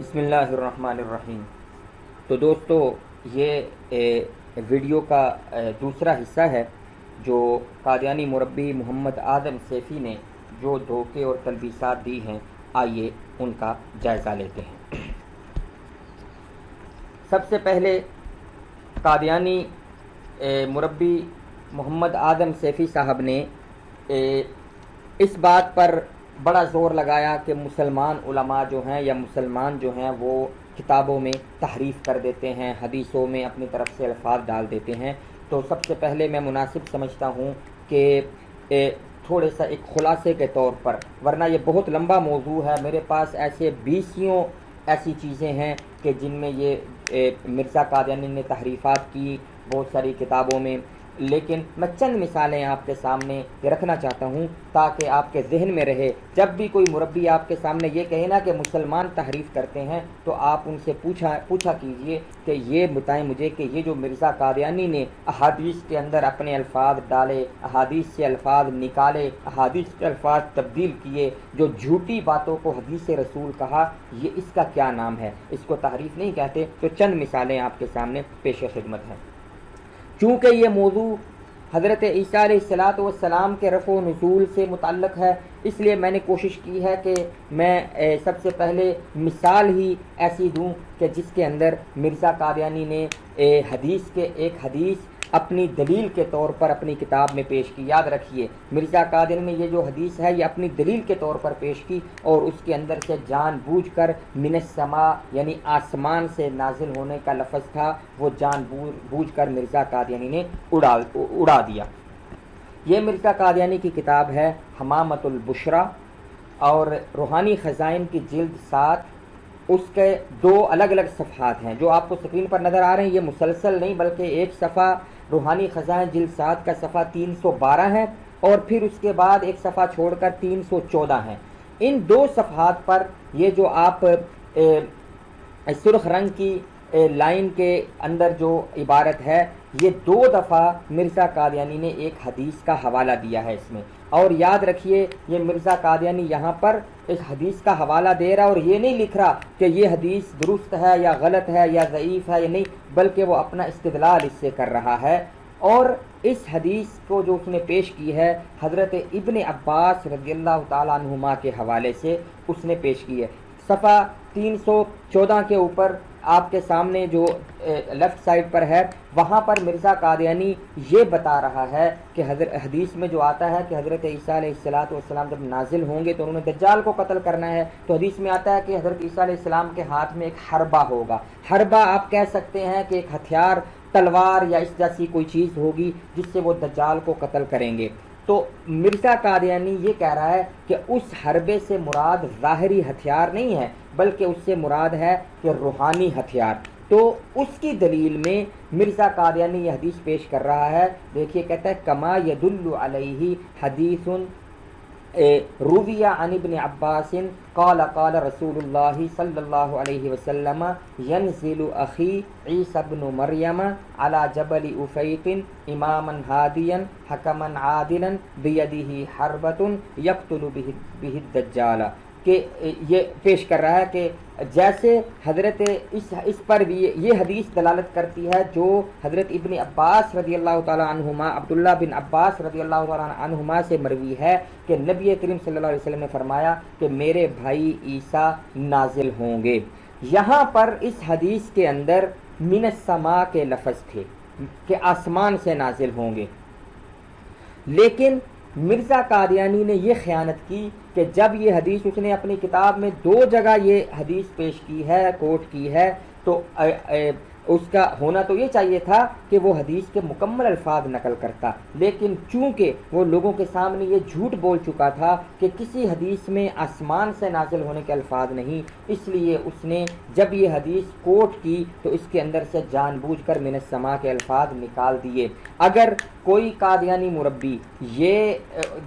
بسم اللہ الرحمن الرحیم۔ تو دوستو، یہ ویڈیو کا دوسرا حصہ ہے جو قادیانی مربی محمد اعظم سیفی نے جو دھوکے اور تلبیسات دی ہیں، آئیے ان کا جائزہ لیتے ہیں۔ سب سے پہلے قادیانی مربی محمد اعظم سیفی صاحب نے اس بات پر بڑا زور لگایا کہ مسلمان علماء جو ہیں یا مسلمان جو ہیں وہ کتابوں میں تحریف کر دیتے ہیں، حدیثوں میں اپنی طرف سے الفاظ ڈال دیتے ہیں۔ تو سب سے پہلے میں مناسب سمجھتا ہوں کہ تھوڑے سا ایک خلاصے کے طور پر، ورنہ یہ بہت لمبا موضوع ہے، میرے پاس ایسے بیسیوں ایسی چیزیں ہیں کہ جن میں یہ مرزا قادیانی نے تحریفات کی بہت ساری کتابوں میں، لیکن میں چند مثالیں آپ کے سامنے رکھنا چاہتا ہوں تاکہ آپ کے ذہن میں رہے۔ جب بھی کوئی مربی آپ کے سامنے یہ کہے نا کہ مسلمان تحریف کرتے ہیں، تو آپ ان سے پوچھا کیجئے کہ یہ بتائیں مجھے کہ یہ جو مرزا قادیانی نے احادیث کے اندر اپنے الفاظ ڈالے، احادیث سے الفاظ نکالے، احادیث کے الفاظ تبدیل کیے، جو جھوٹی باتوں کو حدیث رسول کہا، یہ اس کا کیا نام ہے؟ اس کو تحریف نہیں کہتے۔ تو چند مثالیں آپ کے سامنے پیش خدمت ہیں۔ چونکہ یہ موضوع حضرت عیسیٰ علیہ السلام کے رفع و نزول سے متعلق ہے، اس لیے میں نے کوشش کی ہے کہ میں سب سے پہلے مثال ہی ایسی دوں کہ جس کے اندر مرزا قادیانی نے ایک حدیث اپنی دلیل کے طور پر اپنی کتاب میں پیش کی۔ یاد رکھیے، مرزا قادیانی نے یہ جو حدیث ہے یہ اپنی دلیل کے طور پر پیش کی، اور اس کے اندر سے جان بوجھ کر من السماء یعنی آسمان سے نازل ہونے کا لفظ تھا، وہ جان بوجھ کر مرزا قادیانی نے اڑا دیا۔ یہ مرزا قادیانی کی کتاب ہے حمامۃ البشرا، اور روحانی خزائن کی جلد 7، اس کے 2 الگ الگ صفحات ہیں جو آپ کو اسکرین پر نظر آ رہے ہیں۔ یہ مسلسل نہیں بلکہ ایک صفحہ روحانی خزائن جلد 7 کا صفحہ 312 ہے، اور پھر اس کے بعد ایک صفحہ چھوڑ کر 314 ہیں۔ ان 2 صفحات پر یہ جو آپ سرخ رنگ کی لائن کے اندر جو عبارت ہے، یہ 2 دفعہ مرزا قادیانی نے ایک حدیث کا حوالہ دیا ہے اس میں۔ اور یاد رکھیے، یہ مرزا قادیانی یہاں پر اس حدیث کا حوالہ دے رہا اور یہ نہیں لکھ رہا کہ یہ حدیث درست ہے یا غلط ہے یا ضعیف ہے یا نہیں، بلکہ وہ اپنا استدلال اس سے کر رہا ہے۔ اور اس حدیث کو جو اس نے پیش کی ہے حضرت ابن عباس رضی اللہ تعالیٰ عنہما کے حوالے سے اس نے پیش کی ہے۔ صفحہ 314 کے اوپر آپ کے سامنے جو لیفٹ سائڈ پر ہے، وہاں پر مرزا قادیانی یہ بتا رہا ہے کہ حدیث میں جو آتا ہے کہ حضرت عیسیٰ علیہ السلام جب نازل ہوں گے تو انہوں نے دجال کو قتل کرنا ہے، تو حدیث میں آتا ہے کہ حضرت عیسیٰ علیہ السلام کے ہاتھ میں ایک حربہ ہوگا۔ حربہ آپ کہہ سکتے ہیں کہ ایک ہتھیار، تلوار یا اس جیسی کوئی چیز ہوگی جس سے وہ دجال کو قتل کریں گے۔ تو مرزا قادیانی یہ کہہ رہا ہے کہ اس حربے سے مراد ظاہری ہتھیار نہیں ہے، بلکہ اس سے مراد ہے کہ روحانی ہتھیار۔ تو اس کی دلیل میں مرزا قادیانی یہ حدیث پیش کر رہا ہے۔ دیکھیے، کہتا ہے کما یدل علیہ حدیث رویہ عن ابن عباس قال قال رسول اللہ صلی اللہ علیہ وسلم ینزل اخی عیسی ابن مریم علی جبل افیق اماما ہادیا حکما عادلا بیدہ حربۃ یقتل بہ الدجال، کہ یہ پیش کر رہا ہے کہ جیسے حضرت اس پر بھی یہ حدیث دلالت کرتی ہے جو حضرت ابن عباس رضی اللہ تعالیٰ عنہما، عبداللہ بن عباس رضی اللہ تعالیٰ عنہما سے مروی ہے کہ نبی کریم صلی اللہ علیہ وسلم نے فرمایا کہ میرے بھائی عیسیٰ نازل ہوں گے۔ یہاں پر اس حدیث کے اندر من السماء کے لفظ تھے کہ آسمان سے نازل ہوں گے، لیکن مرزا قادیانی نے یہ خیانت کی کہ جب یہ حدیث اس نے اپنی کتاب میں 2 جگہ یہ حدیث پیش کی ہے، کوٹ کی ہے، تو اس کا ہونا تو یہ چاہیے تھا کہ وہ حدیث کے مکمل الفاظ نقل کرتا، لیکن چونکہ وہ لوگوں کے سامنے یہ جھوٹ بول چکا تھا کہ کسی حدیث میں آسمان سے نازل ہونے کے الفاظ نہیں، اس لیے اس نے جب یہ حدیث کوٹ کی تو اس کے اندر سے جان بوجھ کر من السماء کے الفاظ نکال دیے۔ اگر کوئی قادیانی مربی یہ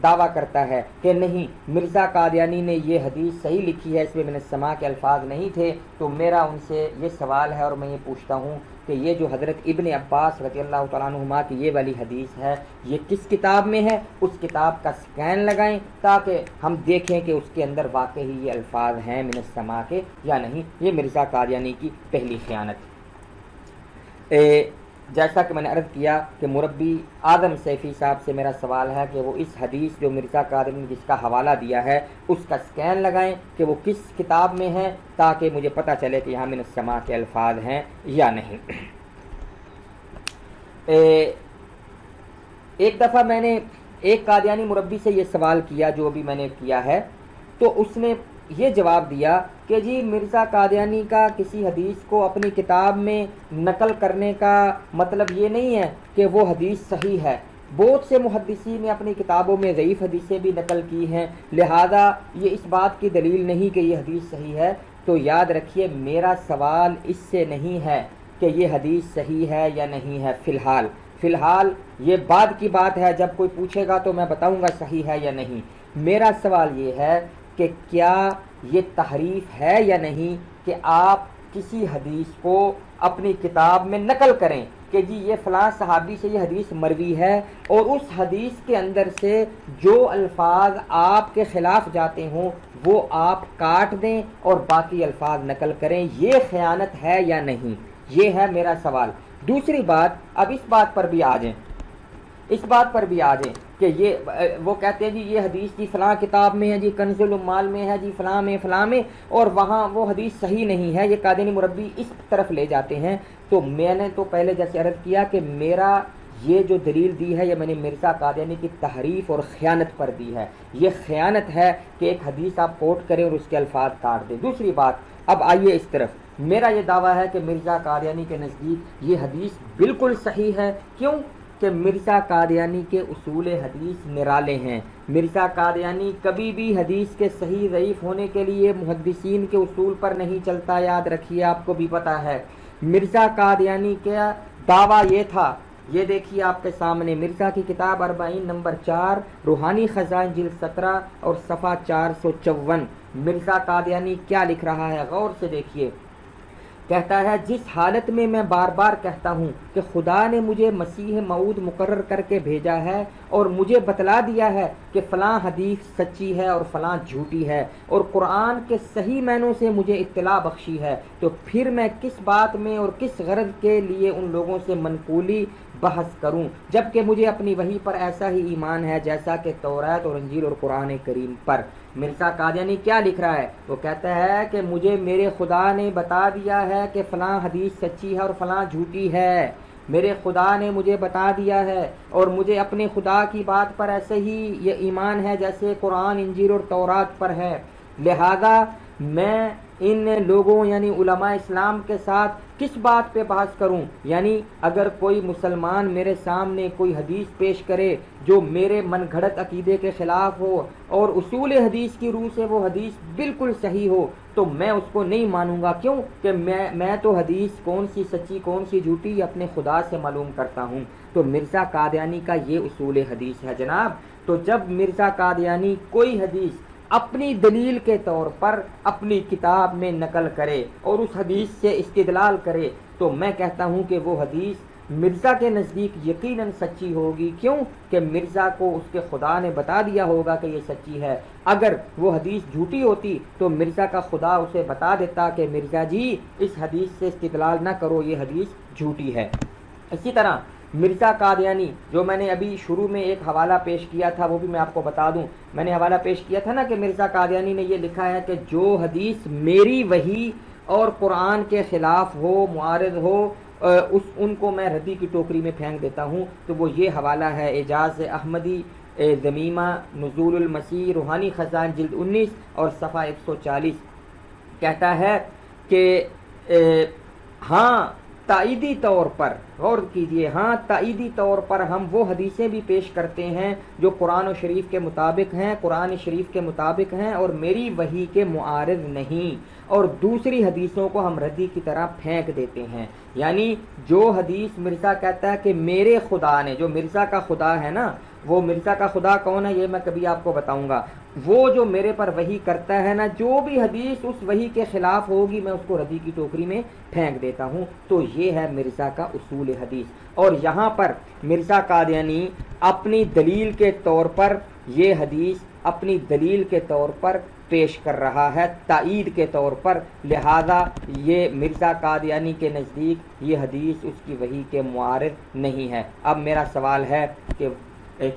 دعویٰ کرتا ہے کہ نہیں، مرزا قادیانی نے یہ حدیث صحیح لکھی ہے، اس میں من السماء کے الفاظ نہیں تھے، تو میرا ان سے یہ سوال ہے اور میں یہ پوچھتا ہوں کہ یہ جو حضرت ابن عباس رضی اللہ تعالیٰ عنہما کی یہ والی حدیث ہے یہ کس کتاب میں ہے، اس کتاب کا سکین لگائیں تاکہ ہم دیکھیں کہ اس کے اندر واقعی یہ الفاظ ہیں من السما کے یا نہیں۔ یہ مرزا قادیانی کی پہلی خیانت۔ جیسا کہ میں نے عرض کیا کہ مربی آدم سیفی صاحب سے میرا سوال ہے کہ وہ اس حدیث جو مرزا قادیانی نے جس کا حوالہ دیا ہے اس کا سکین لگائیں کہ وہ کس کتاب میں ہے تاکہ مجھے پتہ چلے کہ یہاں من السما کے الفاظ ہیں یا نہیں۔ ایک دفعہ میں نے ایک قادیانی مربی سے یہ سوال کیا جو ابھی میں نے کیا ہے، تو اس نے یہ جواب دیا کہ جی مرزا قادیانی کا کسی حدیث کو اپنی کتاب میں نقل کرنے کا مطلب یہ نہیں ہے کہ وہ حدیث صحیح ہے۔ بہت سے محدثین نے اپنی کتابوں میں ضعیف حدیثیں بھی نقل کی ہیں، لہذا یہ اس بات کی دلیل نہیں کہ یہ حدیث صحیح ہے۔ تو یاد رکھیے میرا سوال اس سے نہیں ہے کہ یہ حدیث صحیح ہے یا نہیں ہے، فی الحال یہ بعد کی بات ہے، جب کوئی پوچھے گا تو میں بتاؤں گا صحیح ہے یا نہیں۔ میرا سوال یہ ہے کہ کیا یہ تحریف ہے یا نہیں کہ آپ کسی حدیث کو اپنی کتاب میں نقل کریں کہ جی یہ فلاں صحابی سے یہ حدیث مروی ہے اور اس حدیث کے اندر سے جو الفاظ آپ کے خلاف جاتے ہوں وہ آپ کاٹ دیں اور باقی الفاظ نقل کریں، یہ خیانت ہے یا نہیں؟ یہ ہے میرا سوال۔ دوسری بات، اب اس بات پر بھی آ جائیں کہ یہ وہ کہتے ہیں جی یہ حدیث جی فلاں کتاب میں ہے، جی کنز العمال میں ہے، جی فلاں میں اور وہاں وہ حدیث صحیح نہیں ہے، یہ قادیانی مربی اس طرف لے جاتے ہیں۔ تو میں نے تو پہلے جیسے عرض کیا کہ میرا یہ جو دلیل دی ہے یہ میں نے مرزا قادیانی کی تحریف اور خیانت پر دی ہے۔ یہ خیانت ہے کہ ایک حدیث آپ کوٹ کریں اور اس کے الفاظ کاٹ دیں۔ دوسری بات، اب آئیے اس طرف، میرا یہ دعویٰ ہے کہ مرزا قادیانی کے نزدیک یہ حدیث بالکل صحیح ہے۔ کیوں؟ کہ مرزا قادیانی کے اصول حدیث نرالے ہیں۔ مرزا قادیانی کبھی بھی حدیث کے صحیح ضعیف ہونے کے لیے محدثین کے اصول پر نہیں چلتا، یاد رکھیے، آپ کو بھی پتہ ہے۔ مرزا قادیانی کا دعویٰ یہ تھا، یہ دیکھیے آپ کے سامنے مرزا کی کتاب 40 نمبر 4 روحانی خزائن جلد 17 اور صفحہ 454، مرزا قادیانی کیا لکھ رہا ہے، غور سے دیکھیے۔ کہتا ہے جس حالت میں میں بار بار کہتا ہوں کہ خدا نے مجھے مسیح موعود مقرر کر کے بھیجا ہے اور مجھے بتلا دیا ہے کہ فلاں حدیث سچی ہے اور فلاں جھوٹی ہے اور قرآن کے صحیح معنوں سے مجھے اطلاع بخشی ہے، تو پھر میں کس بات میں اور کس غرض کے لیے ان لوگوں سے منقولی بحث کروں، جبکہ مجھے اپنی وحی پر ایسا ہی ایمان ہے جیسا کہ تورات اور انجیل اور قرآن کریم پر۔ مرزا قادیانی کیا لکھ رہا ہے؟ وہ کہتا ہے کہ مجھے میرے خدا نے بتا دیا ہے کہ فلاں حدیث سچی ہے اور فلاں جھوٹی ہے، میرے خدا نے مجھے بتا دیا ہے اور مجھے اپنے خدا کی بات پر ایسے ہی یہ ایمان ہے جیسے قرآن انجیل اور تورات پر ہے، لہذا میں ان لوگوں یعنی علماء اسلام کے ساتھ کس بات پہ بحث کروں؟ یعنی اگر کوئی مسلمان میرے سامنے کوئی حدیث پیش کرے جو میرے من گھڑت عقیدے کے خلاف ہو اور اصول حدیث کی روح سے وہ حدیث بالکل صحیح ہو تو میں اس کو نہیں مانوں گا۔ کیوں؟ کہ میں تو حدیث کون سی سچی کون سی جھوٹی اپنے خدا سے معلوم کرتا ہوں۔ تو مرزا قادیانی کا یہ اصول حدیث ہے جناب۔ تو جب مرزا قادیانی کوئی حدیث اپنی دلیل کے طور پر اپنی کتاب میں نقل کرے اور اس حدیث سے استدلال کرے تو میں کہتا ہوں کہ وہ حدیث مرزا کے نزدیک یقیناً سچی ہوگی۔ کیوں؟ کہ مرزا کو اس کے خدا نے بتا دیا ہوگا کہ یہ سچی ہے۔ اگر وہ حدیث جھوٹی ہوتی تو مرزا کا خدا اسے بتا دیتا کہ مرزا جی اس حدیث سے استدلال نہ کرو، یہ حدیث جھوٹی ہے۔ اسی طرح مرزا قادیانی جو میں نے ابھی شروع میں ایک حوالہ پیش کیا تھا وہ بھی میں آپ کو بتا دوں، میں نے حوالہ پیش کیا تھا نا کہ مرزا قادیانی نے یہ لکھا ہے کہ جو حدیث میری وحی اور قرآن کے خلاف ہو، معارض ہو، ان کو میں ردی کی ٹوکری میں پھینک دیتا ہوں۔ تو وہ یہ حوالہ ہے اعجاز احمدی ذمیمہ نزول المسیح روحانی خزائن جلد 19 اور صفحہ 140، کہتا ہے کہ ہاں تائیدی طور پر، غور کیجئے، ہاں تائیدی طور پر ہم وہ حدیثیں بھی پیش کرتے ہیں جو قرآن و شریف کے مطابق ہیں، قرآن شریف کے مطابق ہیں اور میری وحی کے معارض نہیں، اور دوسری حدیثوں کو ہم ردی کی طرح پھینک دیتے ہیں۔ یعنی جو حدیث مرزا کہتا ہے کہ میرے خدا نے، جو مرزا کا خدا ہے نا، وہ مرزا کا خدا کون ہے یہ میں کبھی آپ کو بتاؤں گا، وہ جو میرے پر وحی کرتا ہے نا، جو بھی حدیث اس وحی کے خلاف ہوگی میں اس کو ردی کی ٹوکری میں پھینک دیتا ہوں۔ تو یہ ہے مرزا کا اصول حدیث۔ اور یہاں پر مرزا قادیانی اپنی دلیل کے طور پر یہ حدیث اپنی دلیل کے طور پر پیش کر رہا ہے، تائید کے طور پر، لہذا یہ مرزا قادیانی کے نزدیک یہ حدیث اس کی وحی کے معارض نہیں ہے۔ اب میرا سوال ہے کہ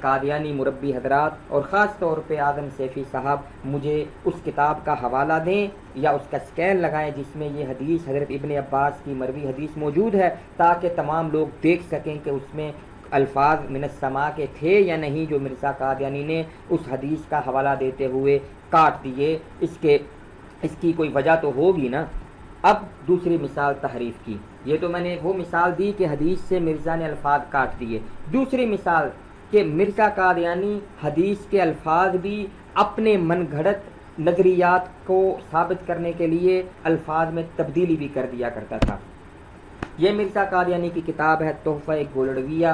قادیانی مربی حضرات اور خاص طور پہ اعظم سیفی صاحب مجھے اس کتاب کا حوالہ دیں یا اس کا اسکین لگائیں جس میں یہ حدیث حضرت ابن عباس کی مروی حدیث موجود ہے، تاکہ تمام لوگ دیکھ سکیں کہ اس میں الفاظ من السماء کے تھے یا نہیں جو مرزا قادیانی نے اس حدیث کا حوالہ دیتے ہوئے کاٹ دیے۔ اس کی کوئی وجہ تو ہوگی نا۔ اب دوسری مثال تحریف کی، یہ تو میں نے وہ مثال دی کہ حدیث سے مرزا نے الفاظ کاٹ دیے۔ دوسری مثال کہ مرزا قادیانی حدیث کے الفاظ بھی اپنے من گھڑت نظریات کو ثابت کرنے کے لیے الفاظ میں تبدیلی بھی کر دیا کرتا تھا۔ یہ مرزا قادیانی کی کتاب ہے تحفہ گولڑویہ،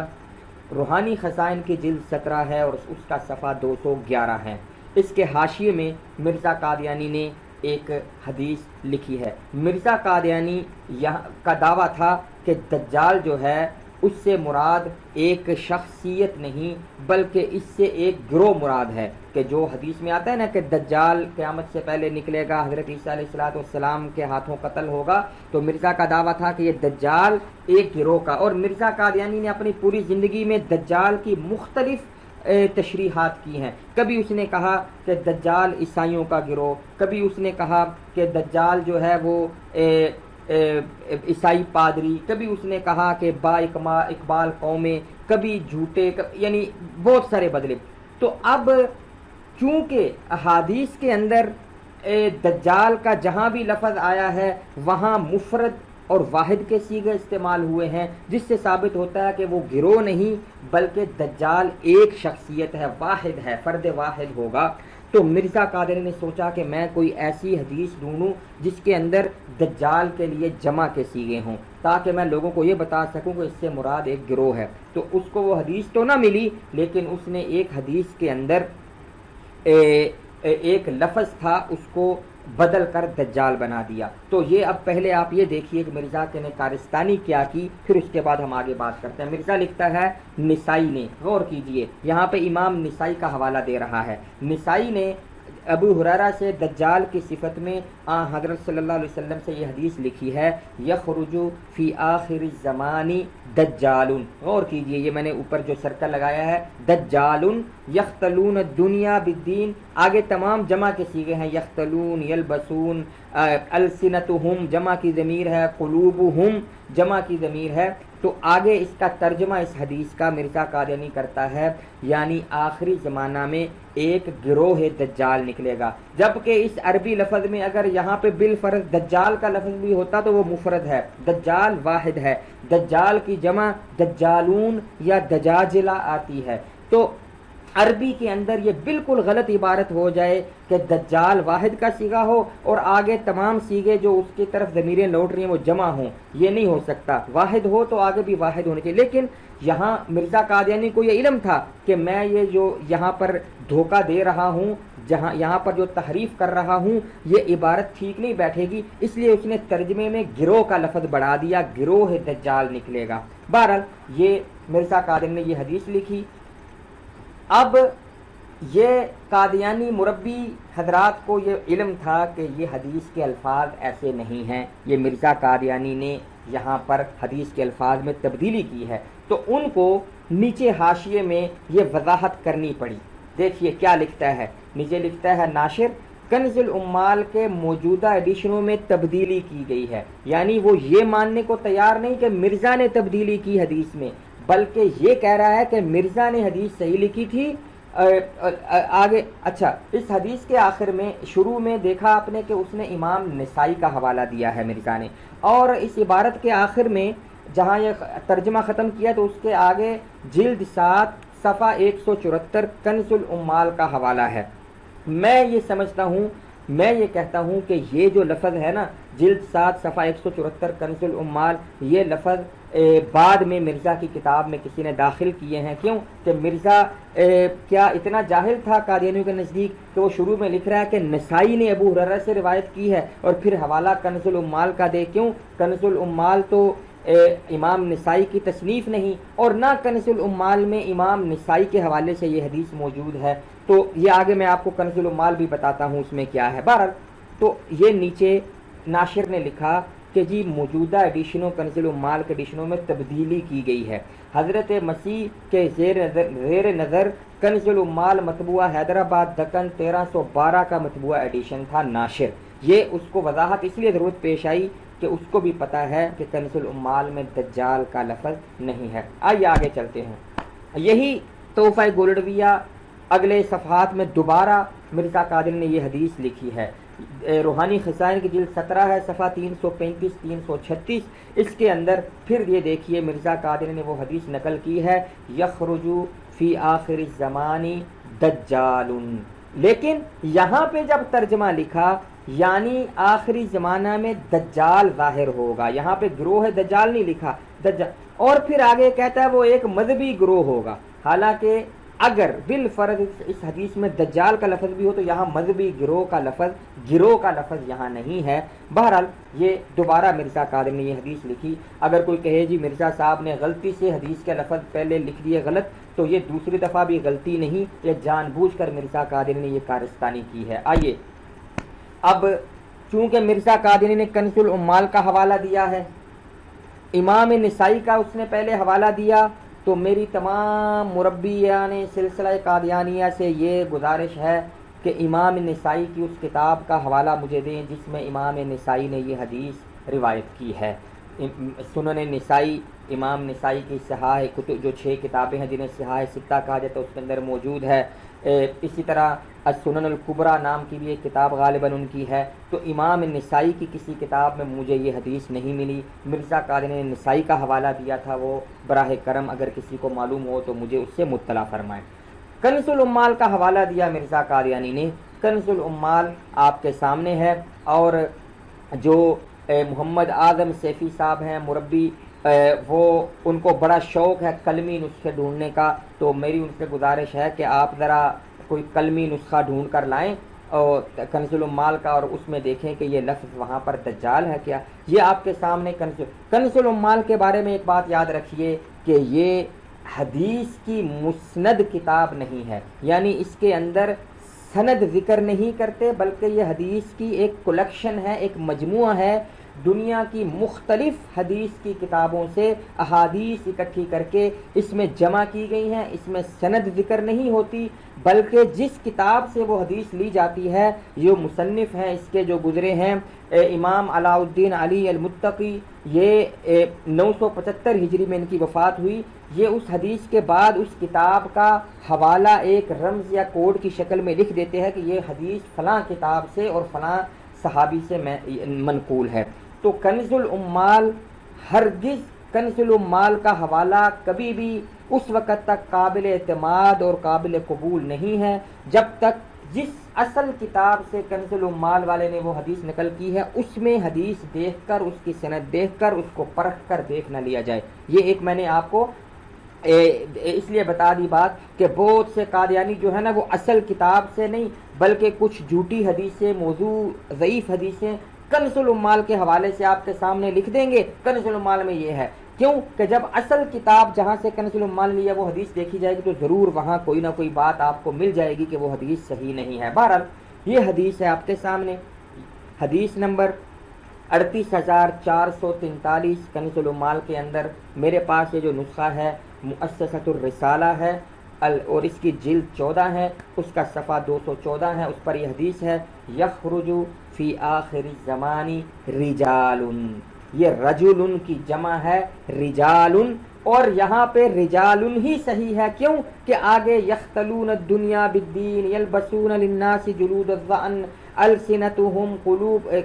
روحانی خزائن کی جلد 17 ہے اور اس کا صفحہ 211 ہے۔ اس کے حاشیے میں مرزا قادیانی نے ایک حدیث لکھی ہے۔ مرزا قادیانی کا دعویٰ تھا کہ دجال جو ہے اس سے مراد ایک شخصیت نہیں بلکہ اس سے ایک گروہ مراد ہے، کہ جو حدیث میں آتا ہے نا کہ دجال قیامت سے پہلے نکلے گا، حضرت عیسیٰ علیہ السلام کے ہاتھوں قتل ہوگا، تو مرزا کا دعویٰ تھا کہ یہ دجال ایک گروہ کا۔ اور مرزا قادیانی نے اپنی پوری زندگی میں دجال کی مختلف تشریحات کی ہیں۔ کبھی اس نے کہا کہ دجال عیسائیوں کا گروہ، کبھی اس نے کہا کہ دجال جو ہے وہ عیسائی پادری، کبھی اس نے کہا کہ با اقبال قومیں، کبھی جھوٹے، یعنی بہت سارے بدلے۔ تو اب چونکہ احادیث کے اندر دجال کا جہاں بھی لفظ آیا ہے وہاں مفرد اور واحد کے صیغے استعمال ہوئے ہیں، جس سے ثابت ہوتا ہے کہ وہ گروہ نہیں بلکہ دجال ایک شخصیت ہے، واحد ہے، فرد واحد ہوگا۔ تو مرزا قادری نے سوچا کہ میں کوئی ایسی حدیث ڈھونڈوں جس کے اندر دجال کے لیے جمع کے صیغے ہوں، تاکہ میں لوگوں کو یہ بتا سکوں کہ اس سے مراد ایک گروہ ہے۔ تو اس کو وہ حدیث تو نہ ملی، لیکن اس نے ایک حدیث کے اندر ایک لفظ تھا اس کو بدل کر دجال بنا دیا۔ تو یہ اب پہلے آپ یہ دیکھیے کہ مرزا کے نے کارستانی کیا کی، پھر اس کے بعد ہم آگے بات کرتے ہیں۔ مرزا لکھتا ہے نسائی نے، غور کیجئے یہاں پہ امام نسائی کا حوالہ دے رہا ہے۔ نسائی نے ابو ہریرہ سے دجال کی صفت میں حضرت صلی اللہ علیہ وسلم سے یہ حدیث لکھی ہے، یخرج فی آخر الزمان دجال۔ غور کیجئے، یہ میں نے اوپر جو سرکل لگایا ہے، دجال یختلون الدنیا بالدین، آگے تمام جمع کے صیغے ہیں، یختلون، یلبسون، السنتہم جمع کی ضمیر ہے، قلوبہم جمع کی ضمیر ہے۔ تو آگے اس کا ترجمہ اس حدیث کا مرزا قادیانی کرتا ہے، یعنی آخری زمانہ میں ایک گروہ دجال نکلے گا، جبکہ اس عربی لفظ میں اگر یہاں پہ بالفرض دجال کا لفظ بھی ہوتا تو وہ مفرد ہے، دجال واحد ہے، دجال کی جمع دجالون یا دجاجلہ آتی ہے۔ تو عربی کے اندر یہ بالکل غلط عبارت ہو جائے کہ دجال واحد کا صیغہ ہو اور آگے تمام صیغے جو اس کی طرف ضمیریں لوٹ رہی ہیں وہ جمع ہوں، یہ نہیں ہو سکتا۔ واحد ہو تو آگے بھی واحد ہونے چاہیے، لیکن یہاں مرزا قادیانی کو یہ علم تھا کہ میں یہ جو یہاں پر دھوکہ دے رہا ہوں، یہاں پر جو تحریف کر رہا ہوں، یہ عبارت ٹھیک نہیں بیٹھے گی، اس لیے اس نے ترجمے میں گروہ کا لفظ بڑھا دیا، گروہ دجال نکلے گا۔ بہرحال یہ مرزا قادیانی نے یہ حدیث لکھی۔ اب یہ قادیانی مربی حضرات کو یہ علم تھا کہ یہ حدیث کے الفاظ ایسے نہیں ہیں، یہ مرزا قادیانی نے یہاں پر حدیث کے الفاظ میں تبدیلی کی ہے، تو ان کو نیچے حاشیے میں یہ وضاحت کرنی پڑی۔ دیکھیے کیا لکھتا ہے، نیچے لکھتا ہے ناشر کنز العمال کے موجودہ ایڈیشنوں میں تبدیلی کی گئی ہے، یعنی وہ یہ ماننے کو تیار نہیں کہ مرزا نے تبدیلی کی حدیث میں، بلکہ یہ کہہ رہا ہے کہ مرزا نے حدیث صحیح لکھی تھی۔ آگے اچھا، اس حدیث کے آخر میں شروع میں دیکھا آپ نے کہ اس نے امام نسائی کا حوالہ دیا ہے مرزا نے، اور اس عبارت کے آخر میں جہاں یہ ترجمہ ختم کیا تو اس کے آگے جلد 7 صفحہ 174 کنز العمال کا حوالہ ہے۔ میں یہ سمجھتا ہوں، میں یہ کہتا ہوں کہ یہ جو لفظ ہے نا جلد 7 صفحہ 174 کنز العمال، یہ لفظ بعد میں مرزا کی کتاب میں کسی نے داخل کیے ہیں. کیوں کہ مرزا کیا اتنا جاہل تھا قادیانیوں کے نزدیک کہ وہ شروع میں لکھ رہا ہے کہ نسائی نے ابو ہریرہ سے روایت کی ہے اور پھر حوالہ کنز العمال کا دے. کیوں؟ کنز العمال تو امام نسائی کی تصنیف نہیں، اور نہ کنز العمال میں امام نسائی کے حوالے سے یہ حدیث موجود ہے. تو یہ آگے میں آپ کو کنز العمال بھی بتاتا ہوں اس میں کیا ہے. بہرحال تو یہ نیچے ناشر نے لکھا کہ جی موجودہ ایڈیشنوں کنز العمال کے ایڈیشنوں میں تبدیلی کی گئی ہے. حضرت مسیح کے زیر نظر کنز العمال مطبوعہ حیدرآباد دکن 1312 کا مطبوعہ ایڈیشن تھا. ناشر یہ اس کو وضاحت اس لیے ضرورت پیش آئی کہ اس کو بھی پتہ ہے کہ کنز العمال میں دجال کا لفظ نہیں ہے. آئیے آگے چلتے ہیں. یہی تحفہ گولڈویہ اگلے صفحات میں دوبارہ مرزا قادری نے یہ حدیث لکھی ہے. روحانی خزائن کی جلد 17 ہے، صفحہ 335 336. اس کے اندر پھر یہ دیکھیے مرزا قادری نے وہ حدیث نقل کی ہے یخرج فی آخر الزمان دجال. لیکن یہاں پہ جب ترجمہ لکھا یعنی آخری زمانہ میں دجال ظاہر ہوگا، یہاں پہ گروہ دجال نہیں لکھا دجال. اور پھر آگے کہتا ہے وہ ایک مذہبی گروہ ہوگا. حالانکہ اگر بالفرض اس حدیث میں دجال کا لفظ بھی ہو تو یہاں مذہبی گروہ کا لفظ یہاں نہیں ہے. بہرحال یہ دوبارہ مرزا قادری نے یہ حدیث لکھی. اگر کوئی کہے جی مرزا صاحب نے غلطی سے حدیث کے لفظ پہلے لکھ دیے غلط، تو یہ دوسری دفعہ بھی غلطی نہیں، یہ جان بوجھ کر مرزا قادری نے یہ کارستانی کی ہے. آئیے اب چونکہ مرزا قادری نے کنز العمال کا حوالہ دیا ہے، امام نسائی کا اس نے پہلے حوالہ دیا، تو میری تمام مربیان سلسلہ قادیانیہ سے یہ گزارش ہے کہ امام نسائی کی اس کتاب کا حوالہ مجھے دیں جس میں امام نسائی نے یہ حدیث روایت کی ہے. سنن نسائی، امام نسائی کی صحاح کتب جو 6 کتابیں ہیں جنہیں صحاح ستہ کہا جاتا ہے اس کے اندر موجود ہے. اسی طرح السنن الکبریٰ نام کی بھی ایک کتاب غالباً ان کی ہے. تو امام نسائی کی کسی کتاب میں مجھے یہ حدیث نہیں ملی. مرزا قادری نے نسائی کا حوالہ دیا تھا، وہ براہ کرم اگر کسی کو معلوم ہو تو مجھے اس سے مطلع فرمائیں. کنز العمال کا حوالہ دیا مرزا قادیانی نے. کنز العمال آپ کے سامنے ہے، اور جو محمد اعظم سیفی صاحب ہیں مربی، وہ ان کو بڑا شوق ہے کلمی نسخے ڈھونڈنے کا. تو میری ان سے گزارش ہے کہ آپ ذرا کوئی کلمی نسخہ ڈھونڈ کر لائیں اور کنز العمال کا، اور اس میں دیکھیں کہ یہ لفظ وہاں پر دجال ہے کیا. یہ آپ کے سامنے کنز العمال کے بارے میں ایک بات یاد رکھیے کہ یہ حدیث کی مسند کتاب نہیں ہے، یعنی اس کے اندر سند ذکر نہیں کرتے، بلکہ یہ حدیث کی ایک کلیکشن ہے، ایک مجموعہ ہے. دنیا کی مختلف حدیث کی کتابوں سے احادیث اکٹھی کر کے اس میں جمع کی گئی ہیں. اس میں سند ذکر نہیں ہوتی، بلکہ جس کتاب سے وہ حدیث لی جاتی ہے، یہ مصنف ہیں اس کے جو گزرے ہیں امام علاء الدین علی المتقی، یہ 975 ہجری میں ان کی وفات ہوئی. یہ اس حدیث کے بعد اس کتاب کا حوالہ ایک رمز یا کوڈ کی شکل میں لکھ دیتے ہیں کہ یہ حدیث فلاں کتاب سے اور فلاں صحابی سے منقول ہے. تو کنز العمال ہرگز کنز العمال کا حوالہ کبھی بھی اس وقت تک قابل اعتماد اور قابل قبول نہیں ہے جب تک جس اصل کتاب سے کنز العمال والے نے وہ حدیث نقل کی ہے اس میں حدیث دیکھ کر، اس کی سند دیکھ کر، اس کو پرکھ کر دیکھ نہ لیا جائے. یہ ایک میں نے آپ کو اس لیے بتا دی بات کہ بہت سے قادیانی جو ہے نا وہ اصل کتاب سے نہیں بلکہ کچھ جھوٹی حدیثیں، موضوع ضعیف حدیثیں کنز العمال کے حوالے سے آپ کے سامنے لکھ دیں گے. کنز العمال میں یہ ہے، کیوں کہ جب اصل کتاب جہاں سے کنز العمال لیا وہ حدیث دیکھی جائے گی تو ضرور وہاں کوئی نہ کوئی بات آپ کو مل جائے گی کہ وہ حدیث صحیح نہیں ہے. بہرحال یہ حدیث ہے آپ کے سامنے، حدیث نمبر 38443 کنز العمال کے اندر. میرے پاس یہ جو نسخہ ہے مؤسسۃ الرسالہ ہے اور اس کی جلد 14 ہے، اس کا صفحہ 214 ہے. اس پر یہ حدیث ہے یخرج فی آخر الزمان رجال. یہ رجل کی جمع ہے رجال، اور یہاں پہ رجال ہی صحیح ہے. کیوں کہ آگے یختلون الدنیا بالدین یلبسون للناس جلود الظأن السنتهم